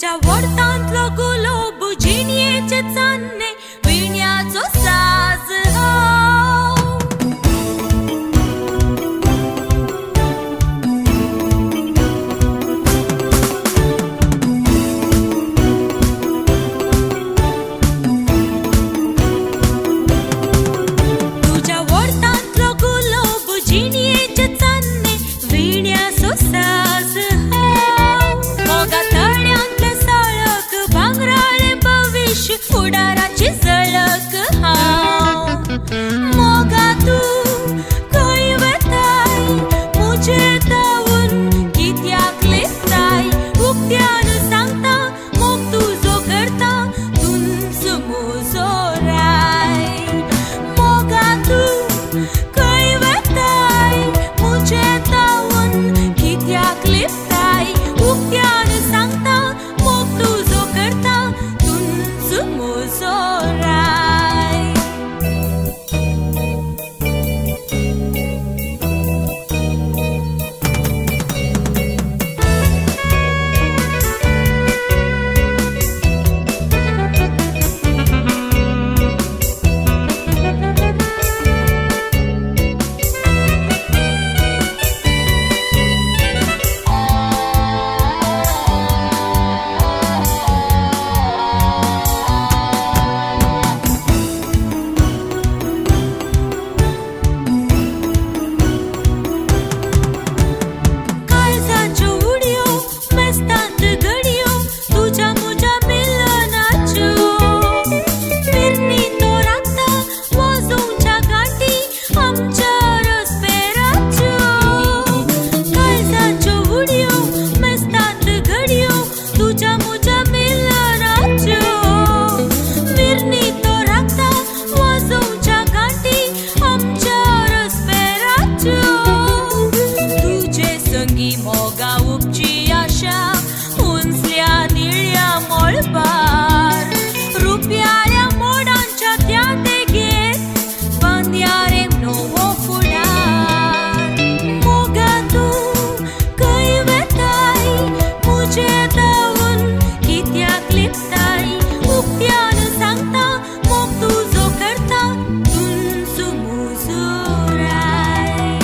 तुझ्या वरतांतलो गुलाब जिणयेचे चान्ने विण्याचो साज तुझ्या वरतांतलो गुलाब जिणयेचे चान्ने विण्याचो साज फुडाराची झळक मोगा तू खंय वताय मुझे धांवून कित्याक लेताय उक्त्यान सांगता मोग तुजो करता तुंच म्हजो राय मोगा तू खंय वताय मुझे धांवून कित्याक लेताय उक्त्यान सांगता मोग तुजो करता तुंच मोगा उपची आशा उंचल्या निळ्या मोळपार रुपयाळ्या मोडांच्या त्या देगेत बांदया रे नवो फुडार मोगा तू खंय वताय मुझे धांवून कित्याक लेताय उक्त्यान सांगता मोग तुजो करता तुंच म्हजो राय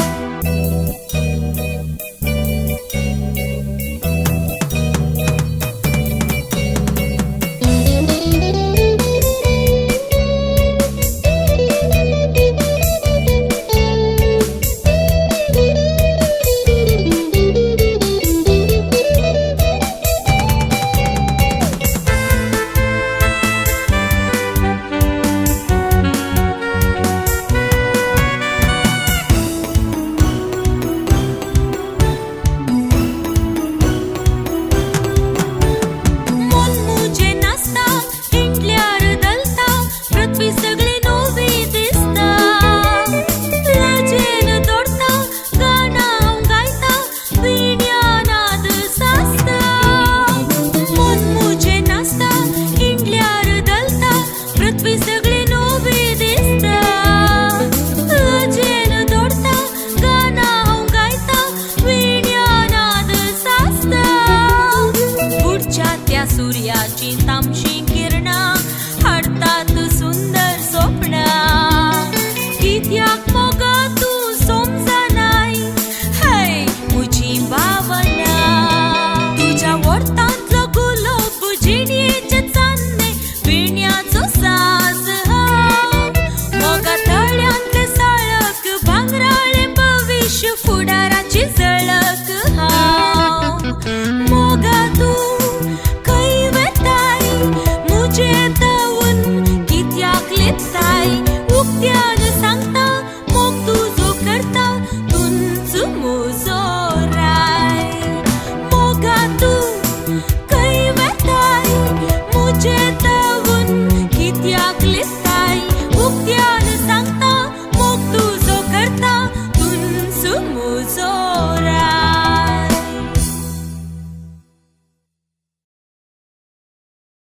सूर्याची तामशी